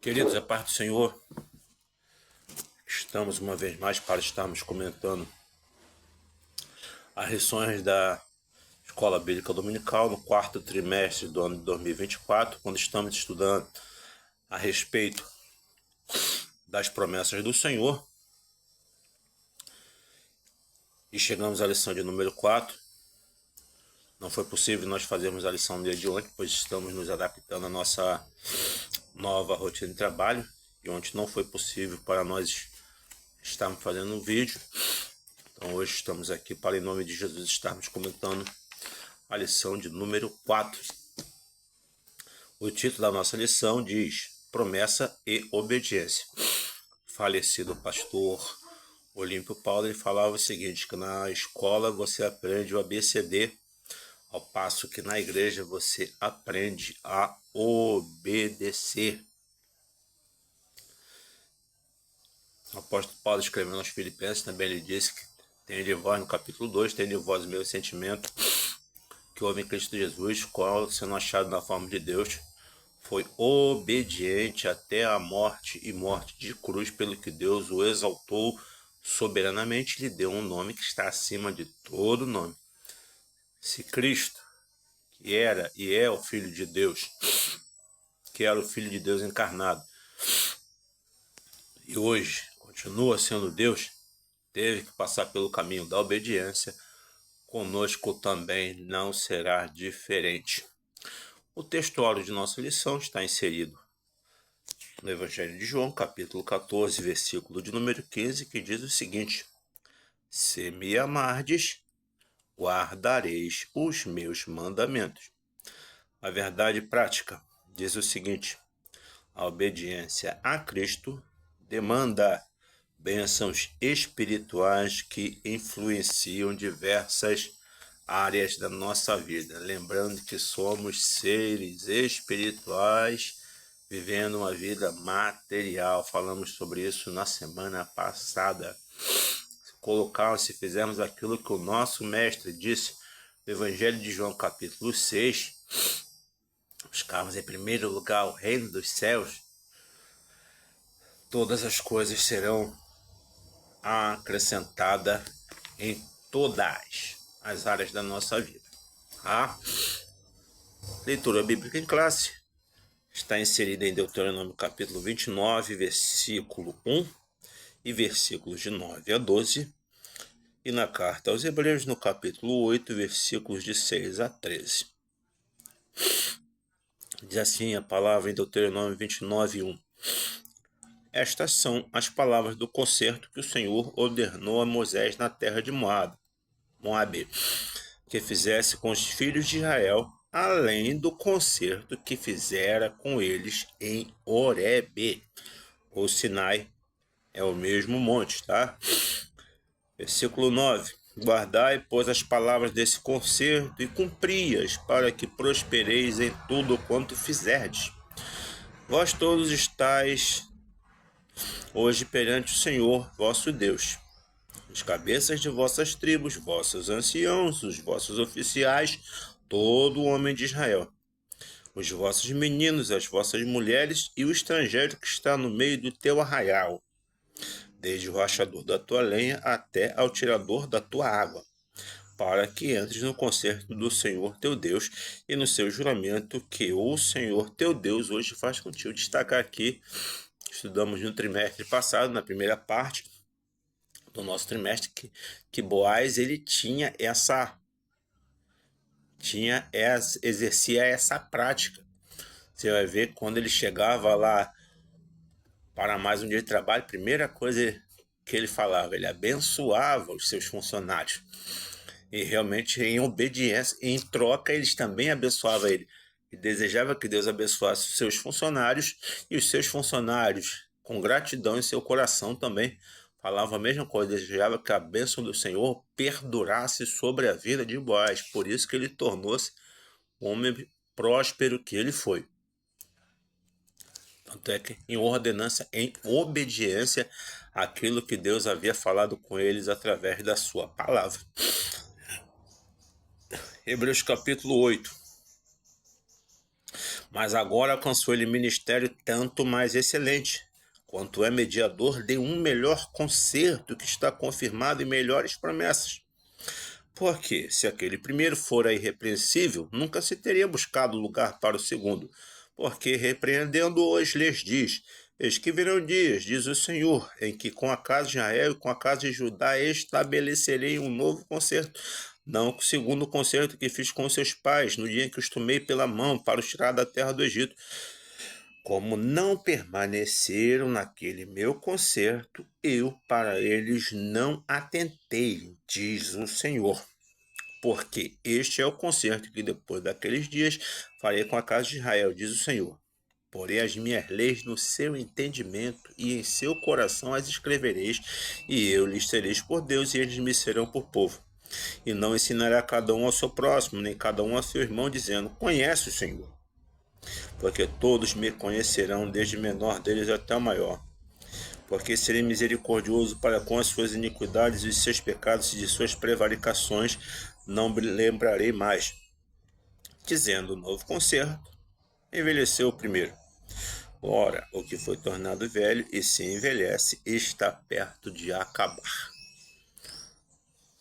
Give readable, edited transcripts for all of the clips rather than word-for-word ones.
Queridos, a paz do Senhor, estamos uma vez mais para estarmos comentando as lições da Escola Bíblica Dominical no quarto trimestre do ano de 2024, quando estamos estudando a respeito das promessas do Senhor. E chegamos à lição de número 4. Não foi possível nós fazermos a lição do dia de ontem, pois estamos nos adaptando à nossa nova rotina de trabalho. E ontem não foi possível para nós estarmos fazendo um vídeo. Então hoje estamos aqui para, em nome de Jesus, estarmos comentando a lição de número 4. O título da nossa lição diz: Promessa e Obediência. Falecido pastor Olímpio Paulo, ele falava o seguinte, que na escola você aprende o ABCD, ao passo que na igreja você aprende a obedecer. O apóstolo Paulo, escrevendo aos Filipenses, também ele disse que tem de vós, no capítulo 2, tem de vós o meu sentimento que houve em Cristo Jesus, qual, sendo achado na forma de Deus, foi obediente até a morte e morte de cruz, pelo que Deus o exaltou soberanamente, lhe deu um nome que está acima de todo nome. Se Cristo, que era e é o Filho de Deus, que era o Filho de Deus encarnado, e hoje continua sendo Deus, teve que passar pelo caminho da obediência, conosco também não será diferente. O textuário de nossa lição está inserido no Evangelho de João, capítulo 14, versículo de número 15, que diz o seguinte: Se me amardes, guardareis os meus mandamentos. A verdade prática diz o seguinte: a obediência a Cristo demanda bênçãos espirituais que influenciam diversas áreas da nossa vida. Lembrando que somos seres espirituais vivendo uma vida material. Falamos sobre isso na semana passada. Se fizermos aquilo que o nosso mestre disse no Evangelho de João, capítulo 6, buscarmos em primeiro lugar o reino dos céus, todas as coisas serão acrescentadas em todas as áreas da nossa vida. A leitura bíblica em classe está inserida em Deuteronômio capítulo 29, versículo 1 e versículos de 9 a 12, e na carta aos Hebreus no capítulo 8, versículos de 6 a 13. Diz assim a palavra em Deuteronômio 29, 1. Estas são as palavras do concerto que o Senhor ordenou a Moisés na terra de Moabe, que fizesse com os filhos de Israel, além do concerto que fizera com eles em Horebe. O Sinai é o mesmo monte, tá? Versículo 9. Guardai, pois, as palavras desse concerto e cumpri-as, para que prospereis em tudo quanto fizerdes. Vós todos estáis hoje perante o Senhor vosso Deus, os cabeças de vossas tribos, vossos anciãos, os vossos oficiais, todo homem de Israel, os vossos meninos, as vossas mulheres e o estrangeiro que está no meio do teu arraial, desde o rachador da tua lenha até ao tirador da tua água, para que entres no concerto do Senhor teu Deus e no seu juramento que o Senhor teu Deus hoje faz contigo. Destacar aqui, estudamos no trimestre passado, na primeira parte do nosso trimestre, que Boaz ele exercia essa prática. Você vai ver quando ele chegava lá para mais um dia de trabalho, a primeira coisa que ele falava, ele abençoava os seus funcionários. E realmente, em obediência, em troca, eles também abençoavam ele. E desejava que Deus abençoasse os seus funcionários, e os seus funcionários, com gratidão em seu coração, também falavam a mesma coisa. Desejava que a bênção do Senhor perdurasse sobre a vida de Boaz. Por isso que ele tornou-se o homem próspero que ele foi. Tanto é que em ordenança, em obediência àquilo que Deus havia falado com eles através da sua palavra. Hebreus capítulo 8. Mas agora alcançou-lhe ministério tanto mais excelente, quanto é mediador de um melhor concerto que está confirmado em melhores promessas. Porque, se aquele primeiro fora irrepreensível, nunca se teria buscado lugar para o segundo. Porque, repreendendo-os, lhes diz: Eis que virão dias, diz o Senhor, em que com a casa de Israel e com a casa de Judá estabelecerei um novo concerto, não segundo o concerto que fiz com seus pais, no dia em que os tomei pela mão para os tirar da terra do Egito. Como não permaneceram naquele meu concerto, eu para eles não atentei, diz o Senhor. Porque este é o concerto que depois daqueles dias farei com a casa de Israel, diz o Senhor. Porém as minhas leis no seu entendimento e em seu coração as escrevereis, e eu lhes sereis por Deus, e eles me serão por povo. E não ensinará cada um ao seu próximo, nem cada um ao seu irmão, dizendo: Conhece o Senhor. Porque todos me conhecerão, desde o menor deles até o maior. Porque serei misericordioso para com as suas iniquidades e os seus pecados e de suas prevaricações não me lembrarei mais. Dizendo o novo concerto, envelheceu o primeiro. Ora, o que foi tornado velho e se envelhece está perto de acabar.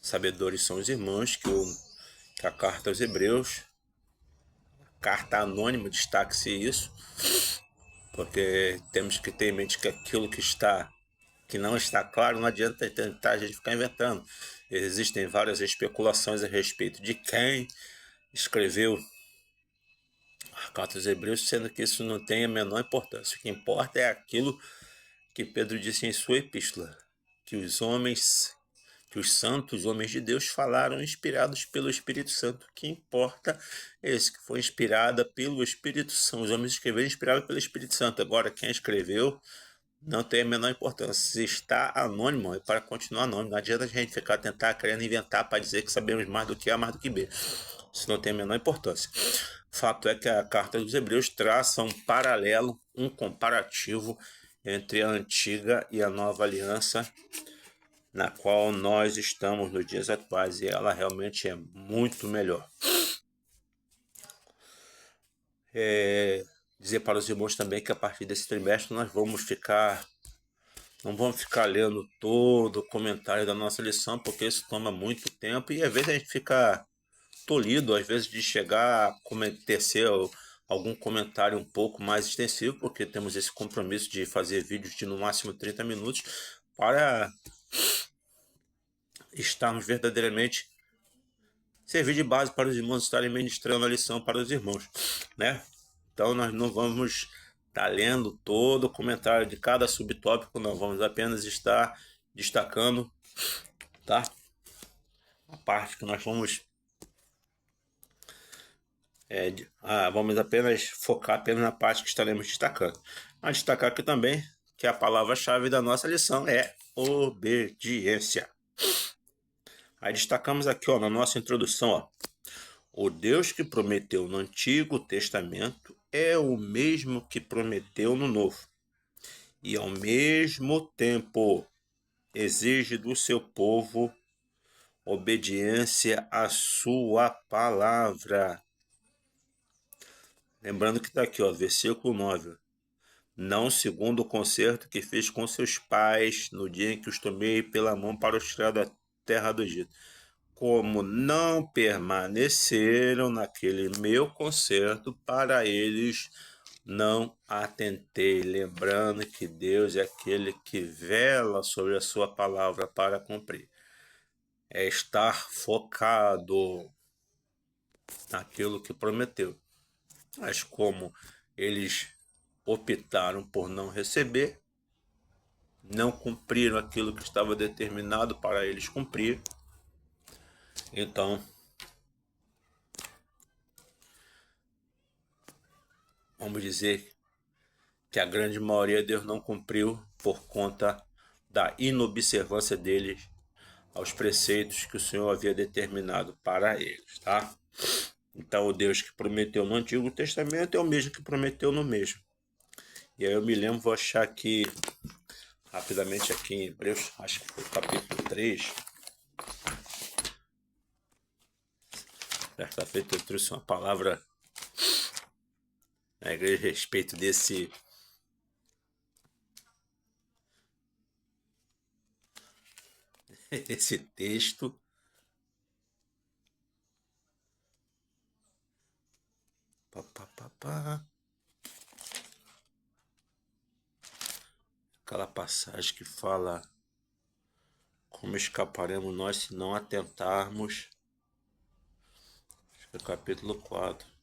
Sabedores são os irmãos que a carta aos Hebreus, carta anônima, destaque-se isso, porque temos que ter em mente que aquilo que não está claro, não adianta tentar a gente ficar inventando. Existem várias especulações a respeito de quem escreveu a carta aos Hebreus, sendo que isso não tem a menor importância. O que importa é aquilo que Pedro disse em sua epístola, que os santos homens de Deus falaram inspirados pelo Espírito Santo. O que importa é esse que foi inspirada pelo Espírito Santo. Os homens escreveram inspirados pelo Espírito Santo. Agora, quem escreveu não tem a menor importância. Se está anônimo, é para continuar anônimo. Não adianta a gente ficar querendo inventar para dizer que sabemos mais do que A, mais do que B. Isso não tem a menor importância. Fato é que a carta dos Hebreus traça um paralelo, um comparativo entre a antiga e a nova aliança, na qual nós estamos nos dias atuais, e ela realmente é muito melhor. Dizer para os irmãos também que a partir desse trimestre nós não vamos ficar lendo todo o comentário da nossa lição, porque isso toma muito tempo e às vezes a gente fica tolhido, às vezes, de chegar a tecer algum comentário um pouco mais extensivo, porque temos esse compromisso de fazer vídeos de no máximo 30 minutos para estarmos verdadeiramente servir de base para os irmãos estarem ministrando a lição para os irmãos, né? Então nós não vamos estar lendo todo o comentário de cada subtópico, não, vamos apenas estar destacando, tá? A parte que nós vamos apenas focar apenas na parte que estaremos destacando. A destacar aqui também que a palavra-chave da nossa lição é obediência. Aí destacamos aqui, na nossa introdução, o Deus que prometeu no Antigo Testamento é o mesmo que prometeu no Novo. E ao mesmo tempo exige do seu povo obediência à sua palavra. Lembrando que está aqui, versículo 9. Não segundo o concerto que fiz com seus pais no dia em que os tomei pela mão para os tirar da terra do Egito. Como não permaneceram naquele meu concerto, para eles não atentei. Lembrando que Deus é aquele que vela sobre a sua palavra para cumprir. É estar focado naquilo que prometeu. Mas como eles optaram por não receber, não cumpriram aquilo que estava determinado para eles cumprir, então vamos dizer que a grande maioria Deus não cumpriu por conta da inobservância deles aos preceitos que o Senhor havia determinado para eles, tá? Então o Deus que prometeu no Antigo Testamento é o mesmo que prometeu no mesmo. E aí eu me lembro, vou achar aqui rapidamente aqui em Hebreus, acho que foi o capítulo 3. Certa feita eu trouxe uma palavra a igreja a respeito desse esse texto. Pá, pá, pá, pá. Aquela passagem que fala como escaparemos nós se não atentarmos. Acho que é capítulo 4.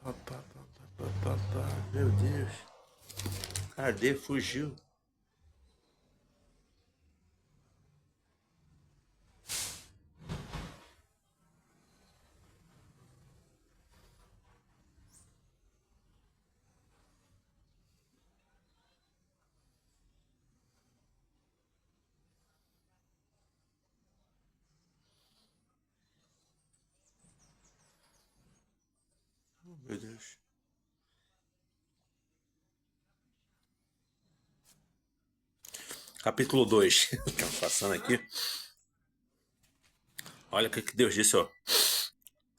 Pá, pá, pá, pá, pá, pá. Meu Deus. Cadê? Fugiu. Oh, meu Deus. Capítulo 2. Tá passando aqui. Olha o que Deus disse, ó.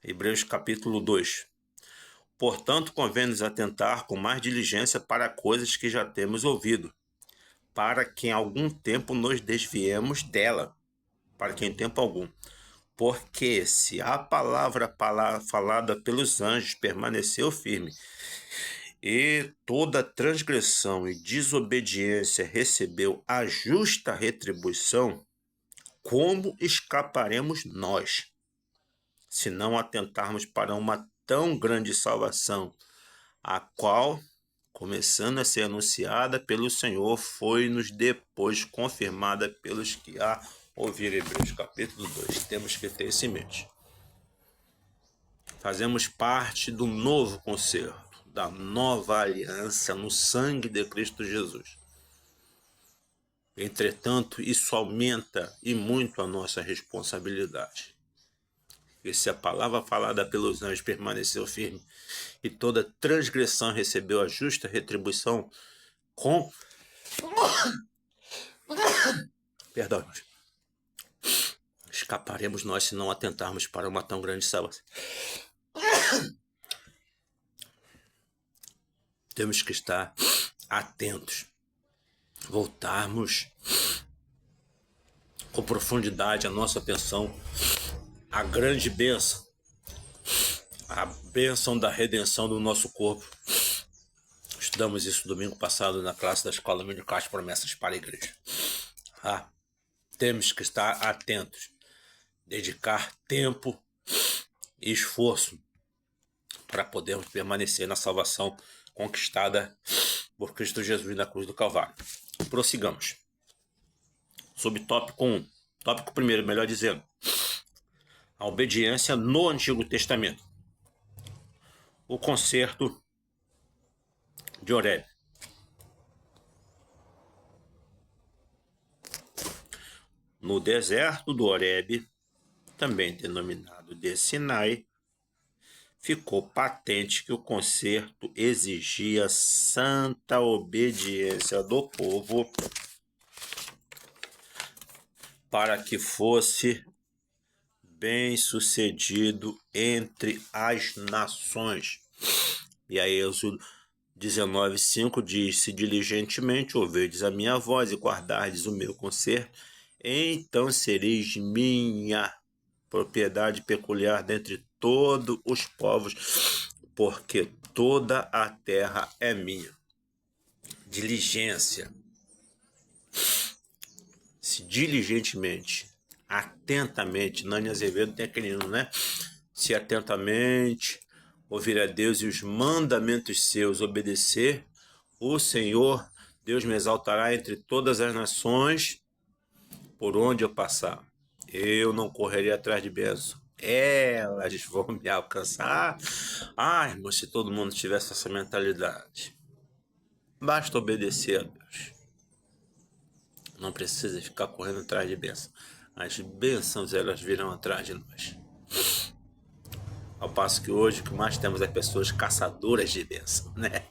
Hebreus capítulo 2. Portanto, convém-nos atentar com mais diligência para coisas que já temos ouvido, para que em algum tempo nos desviemos dela, para que em tempo algum. Porque se a palavra falada pelos anjos permaneceu firme, e toda transgressão e desobediência recebeu a justa retribuição, como escaparemos nós, se não atentarmos para uma tão grande salvação, a qual, começando a ser anunciada pelo Senhor, foi-nos depois confirmada pelos que a ouviram? Hebreus capítulo 2. Temos que ter isso em mente. Fazemos parte do novo concerto, da nova aliança no sangue de Cristo Jesus. Entretanto, isso aumenta e muito a nossa responsabilidade. E se a palavra falada pelos anjos permaneceu firme e toda transgressão recebeu a justa retribuição, com perdão, escaparemos nós se não atentarmos para uma tão grande salvação. Temos que estar atentos, voltarmos com profundidade a nossa atenção à grande bênção, a bênção da redenção do nosso corpo. Estudamos isso domingo passado na classe da Escola Dominical, as promessas para a igreja. Temos que estar atentos, dedicar tempo e esforço para podermos permanecer na salvação conquistada por Cristo Jesus na cruz do Calvário. Prossigamos. Subtópico 1. Tópico 1, melhor dizendo. A obediência no Antigo Testamento. O concerto de Horebe. No deserto do Horebe, também denominado de Sinai, ficou patente que o concerto exigia santa obediência do povo para que fosse bem-sucedido entre as nações. E aí Êxodo 19:5 diz: se diligentemente ouvirdes a minha voz e guardardes o meu concerto, então sereis minha propriedade peculiar dentre todos os povos, porque toda a terra é minha. Diligência. Se diligentemente, atentamente, Nani Azevedo tem aquele hino, né? Se atentamente ouvir a Deus e os mandamentos seus obedecer, o Senhor, Deus me exaltará entre todas as nações por onde eu passar. Eu não correrei atrás de bênção. Elas vão me alcançar. Ai, mas se todo mundo tivesse essa mentalidade. Basta obedecer a Deus. Não precisa ficar correndo atrás de bênção. As bênçãos, elas virão atrás de nós. Ao passo que hoje o que mais temos é pessoas caçadoras de bênção, né?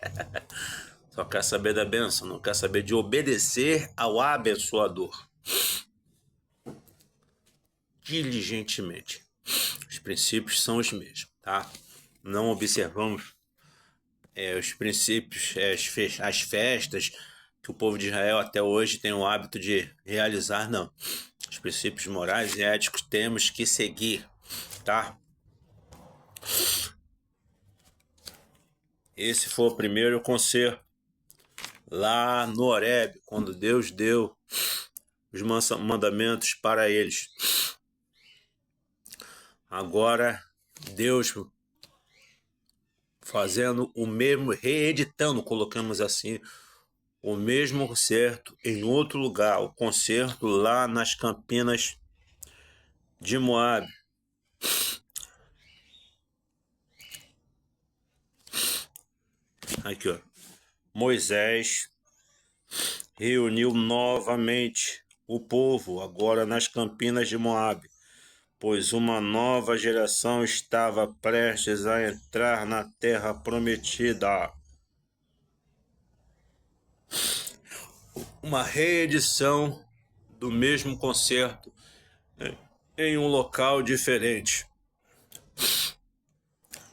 Só quer saber da bênção, não quer saber de obedecer ao abençoador diligentemente. Os princípios são os mesmos, tá? Não observamos os princípios, as festas que o povo de Israel até hoje tem o hábito de realizar, não. Os princípios morais e éticos temos que seguir, tá? Esse foi o primeiro concerto lá no Horebe, quando Deus deu os mandamentos para eles. Agora, Deus fazendo o mesmo, reeditando, colocamos assim, o mesmo concerto em outro lugar, o concerto lá nas Campinas de Moabe. Aqui, ó. Moisés reuniu novamente o povo, agora nas Campinas de Moabe, pois uma nova geração estava prestes a entrar na terra prometida. Uma reedição do mesmo concerto em um local diferente,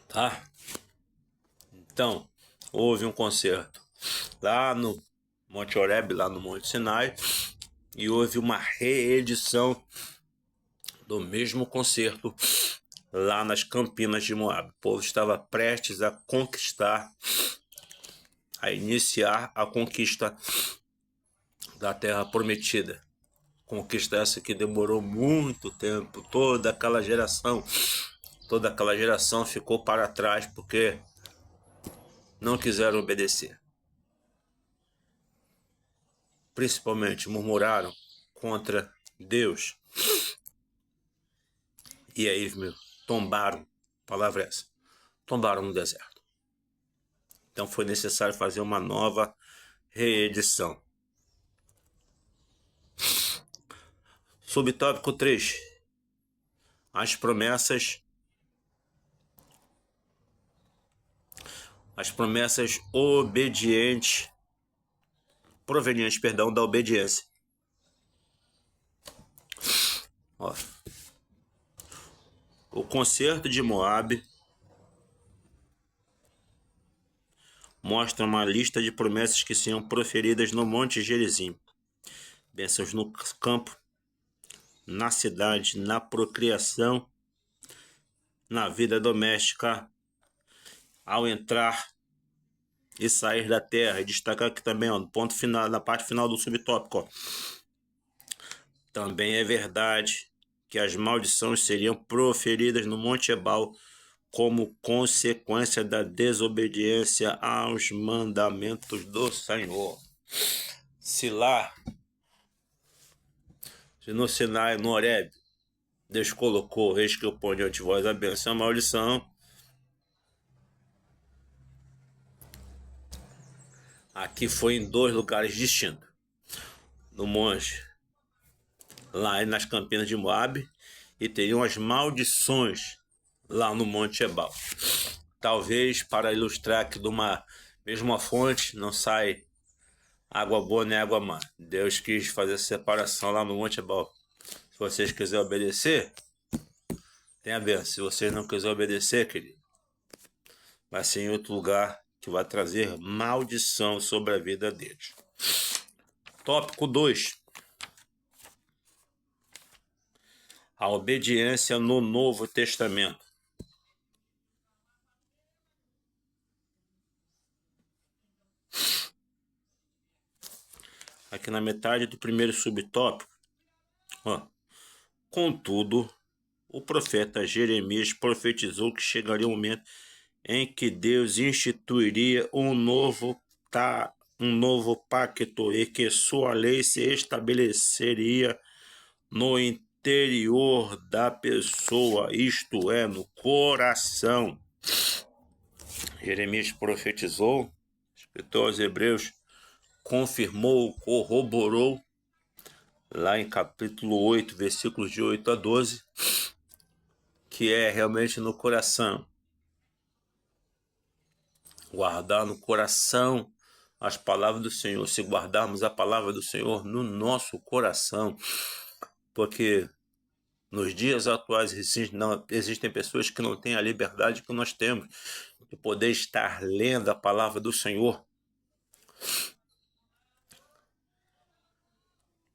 tá? Então, houve um concerto lá no Monte Horebe, lá no Monte Sinai, e houve uma reedição do mesmo concerto lá nas Campinas de Moabe. O povo estava prestes a conquistar, a iniciar a conquista da Terra Prometida. Conquista essa que demorou muito tempo, toda aquela geração ficou para trás porque não quiseram obedecer. Principalmente murmuraram contra Deus. E aí, meu, tombaram, palavra é essa, tombaram no deserto. Então foi necessário fazer uma nova reedição. Subtópico 3. As promessas obedientes, provenientes, da obediência. Ó. O concerto de Moabe mostra uma lista de promessas que seriam proferidas no Monte Gerizim. Bênçãos no campo, na cidade, na procriação, na vida doméstica, ao entrar e sair da terra. E destacar aqui também, ó, no ponto final, na parte final do subtópico, ó. Também é verdade que as maldições seriam proferidas no Monte Ebal como consequência da desobediência aos mandamentos do Senhor. Se no Sinai, no Horebe, Deus colocou, eis que eu ponho diante de vós a bênção e a maldição, aqui foi em 2 lugares distintos. No monte, lá nas Campinas de Moabe, e teriam as maldições lá no Monte Ebal. Talvez para ilustrar que de uma mesma fonte não sai água boa nem água má. Deus quis fazer essa separação lá no Monte Ebal. Se vocês quiserem obedecer, tem a ver. Se vocês não quiserem obedecer, querido, vai ser em outro lugar que vai trazer maldição sobre a vida deles. Tópico 2. A obediência no Novo Testamento. Aqui na metade do primeiro subtópico, ó. Contudo, o profeta Jeremias profetizou que chegaria o momento em que Deus instituiria um novo pacto e que sua lei se estabeleceria no interior da pessoa, isto é, no coração. Jeremias profetizou, o escritor aos Hebreus confirmou, corroborou, lá em capítulo 8, versículos de 8 a 12, que é realmente no coração. Guardar no coração as palavras do Senhor. Se guardarmos a palavra do Senhor no nosso coração, porque nos dias atuais existem pessoas que não têm a liberdade que nós temos de poder estar lendo a palavra do Senhor.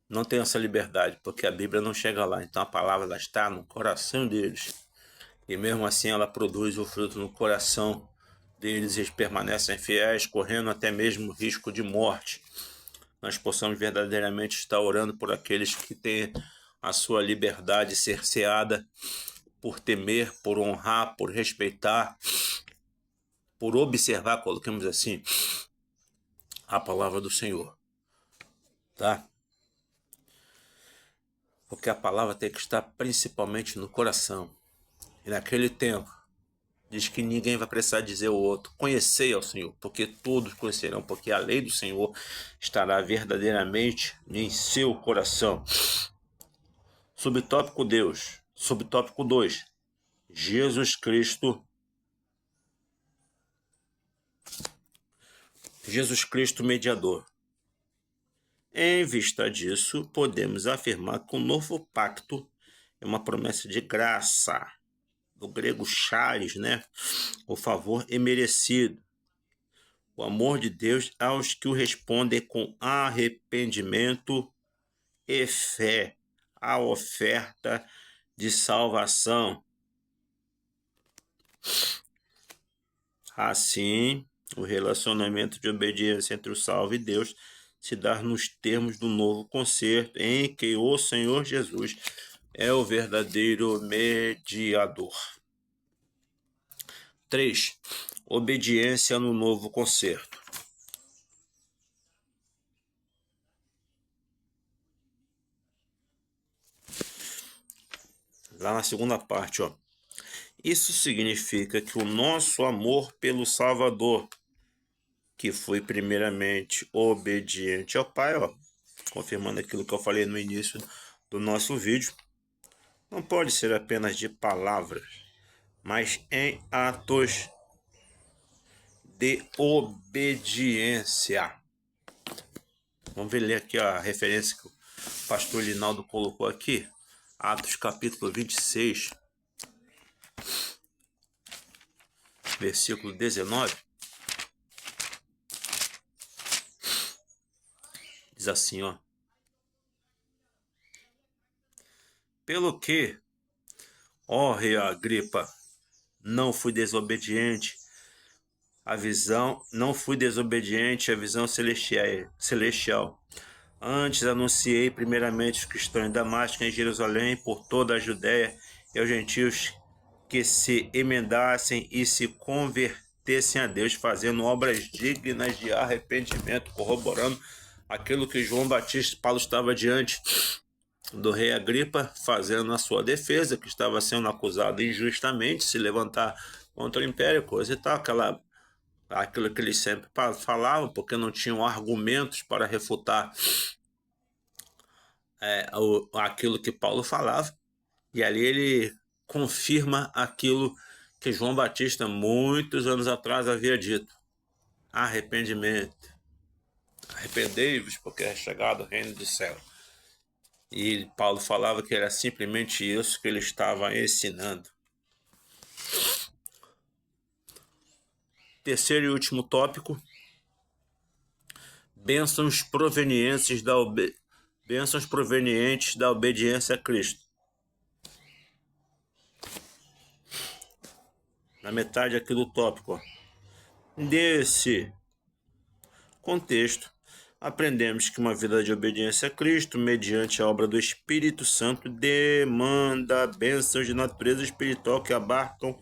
Não tem essa liberdade, porque a Bíblia não chega lá. Então a palavra ela está no coração deles. E mesmo assim ela produz o fruto no coração deles. Eles permanecem fiéis, correndo até mesmo risco de morte. Nós possamos verdadeiramente estar orando por aqueles que têm a sua liberdade cerceada por temer, por honrar, por respeitar, por observar, coloquemos assim, a palavra do Senhor. Tá? Porque a palavra tem que estar principalmente no coração. E naquele tempo, diz que ninguém vai precisar dizer ao outro, conhecei ao Senhor, porque todos conhecerão, porque a lei do Senhor estará verdadeiramente em seu coração. Subtópico Deus. Subtópico 2. Jesus Cristo. Jesus Cristo mediador. Em vista disso, podemos afirmar que o novo pacto é uma promessa de graça, do grego charis, né? O favor imerecido. O amor de Deus aos que o respondem com arrependimento e fé, a oferta de salvação. Assim, o relacionamento de obediência entre o salvo e Deus se dá nos termos do novo concerto, em que o Senhor Jesus é o verdadeiro mediador. 3. Obediência no novo concerto. Lá na segunda parte, ó. Isso significa que o nosso amor pelo Salvador, que foi primeiramente obediente ao Pai, ó, confirmando aquilo que eu falei no início do nosso vídeo, não pode ser apenas de palavras, mas em atos de obediência. Vamos ver ler aqui a referência que o pastor Linaldo colocou aqui. Atos capítulo 26, versículo 19. Diz assim, ó. Pelo que, ó rei Agripa, não fui desobediente à visão celestial. Antes anunciei primeiramente os cristãos em Damasco, em Jerusalém, por toda a Judéia e aos gentios que se emendassem e se convertessem a Deus, fazendo obras dignas de arrependimento, corroborando aquilo que João Batista e Paulo estava diante do rei Agripa, fazendo a sua defesa, que estava sendo acusado injustamente, se levantar contra o império, coisa e tal, aquilo que eles sempre falavam, porque não tinham argumentos para refutar aquilo que Paulo falava. E ali ele confirma aquilo que João Batista, muitos anos atrás, havia dito. Arrependimento. Arrependei-vos, porque é chegado o reino do céu. E Paulo falava que era simplesmente isso que ele estava ensinando. Terceiro e último tópico. Bênçãos provenientes da obediência a Cristo. Na metade aqui do tópico, ó. Desse contexto, aprendemos que uma vida de obediência a Cristo, mediante a obra do Espírito Santo, demanda bênçãos de natureza espiritual que abarcam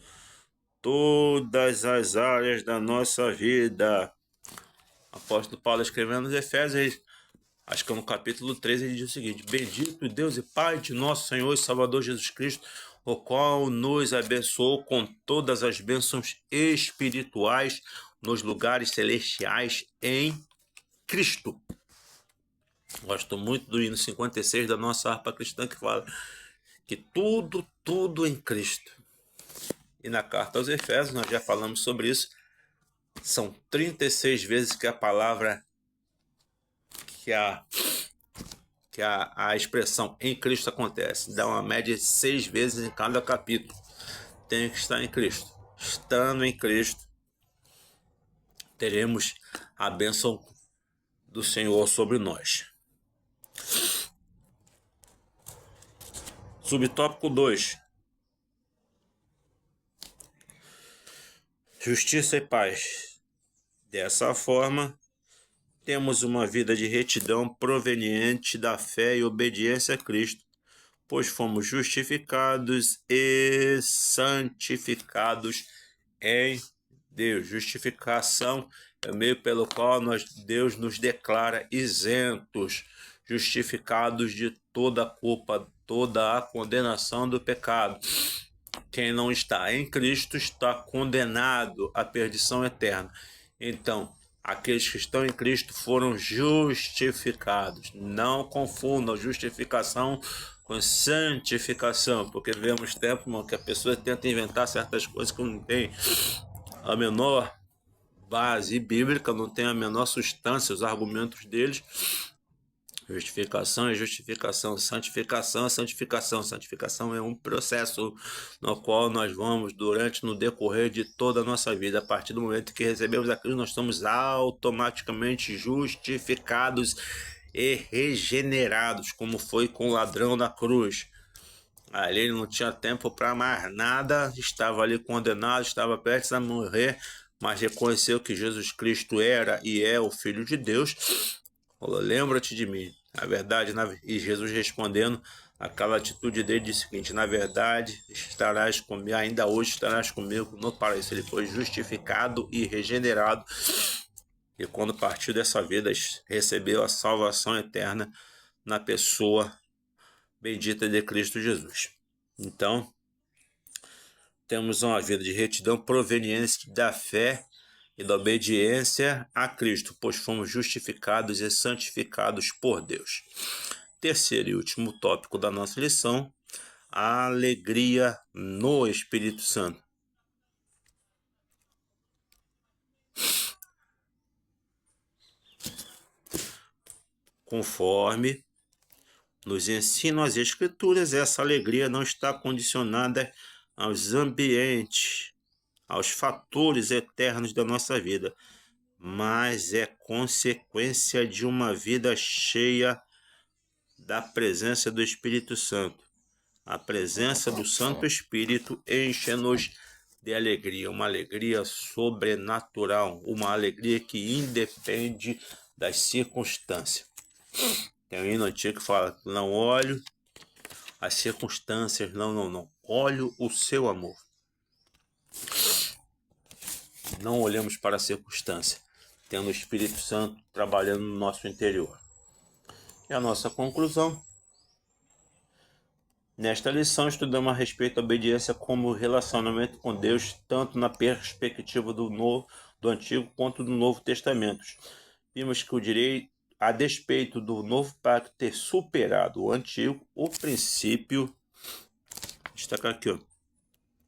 todas as áreas da nossa vida. O apóstolo Paulo, escrevendo aos Efésios, acho que é no capítulo 3, ele diz o seguinte: Bendito Deus e Pai de nosso Senhor e Salvador Jesus Cristo, o qual nos abençoou com todas as bênçãos espirituais nos lugares celestiais em Cristo. Gosto muito do hino 56 da nossa harpa cristã, que fala que tudo em Cristo. E na carta aos Efésios, nós já falamos sobre isso, são 36 vezes que a palavra, que a expressão em Cristo acontece. Dá uma média de 6 vezes em cada capítulo. Tem que estar em Cristo. Estando em Cristo, teremos a bênção do Senhor sobre nós. Subtópico 2. Justiça e paz. Dessa forma, temos uma vida de retidão proveniente da fé e obediência a Cristo, pois fomos justificados e santificados em Deus. Justificação é o meio pelo qual Deus nos declara isentos, justificados de toda a culpa, toda a condenação do pecado. Quem não está em Cristo está condenado à perdição eterna. Então, aqueles que estão em Cristo foram justificados. Não confundam justificação com santificação, porque vemos tempo, irmão, que a pessoa tenta inventar certas coisas que não tem a menor base bíblica, não tem a menor substância, os argumentos deles. Justificação é justificação, santificação é santificação. Santificação é um processo no qual nós vamos no decorrer de toda a nossa vida. A partir do momento que recebemos a Cristo, nós estamos automaticamente justificados e regenerados, como foi com o ladrão da cruz. Ali ele não tinha tempo para mais nada, estava ali condenado, estava prestes a morrer, mas reconheceu que Jesus Cristo era e é o Filho de Deus. Falou, lembra-te de mim. Na verdade, e Jesus respondendo, aquela atitude dele disse o seguinte: na verdade, estarás comigo, ainda hoje estarás comigo no paraíso. Ele foi justificado e regenerado. E quando partiu dessa vida, recebeu a salvação eterna na pessoa bendita de Cristo Jesus. Então, temos uma vida de retidão proveniente da fé e da obediência a Cristo, pois fomos justificados e santificados por Deus. Terceiro e último tópico da nossa lição, a alegria no Espírito Santo. Conforme nos ensinam as Escrituras, essa alegria não está condicionada aos ambientes, aos fatores eternos da nossa vida, mas é consequência de uma vida cheia da presença do Espírito Santo. A presença do Santo Espírito enche-nos de alegria, uma alegria sobrenatural, uma alegria que independe das circunstâncias. Tem um hino antigo que fala, não olho as circunstâncias, não. Olho o seu amor. Não olhamos para a circunstância, tendo o Espírito Santo trabalhando no nosso interior. E a nossa conclusão. Nesta lição, estudamos a respeito da obediência como relacionamento com Deus, tanto na perspectiva do Antigo quanto do Novo Testamento. Vimos que o direito, a despeito do Novo Pacto ter superado o Antigo, o princípio, destacar aqui, ó.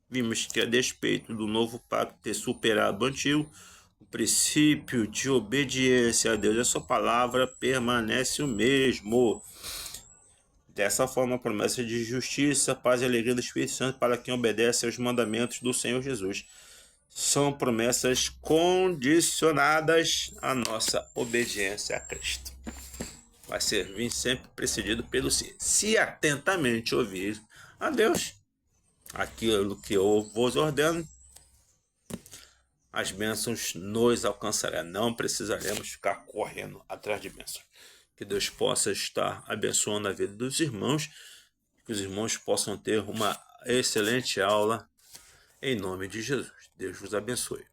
Vimos que a despeito do Novo Pacto ter superado o Antigo, o princípio de obediência a Deus e a sua palavra permanece o mesmo. Dessa forma, a promessa de justiça, paz e alegria do Espírito Santo para quem obedece aos mandamentos do Senhor Jesus são promessas condicionadas à nossa obediência a Cristo. Vai vir sempre precedido pelo sim. Se atentamente ouvir a Deus aquilo que eu vos ordeno, as bênçãos nos alcançarão. Não precisaremos ficar correndo atrás de bênçãos. Que Deus possa estar abençoando a vida dos irmãos, que os irmãos possam ter uma excelente aula, em nome de Jesus. Deus vos abençoe.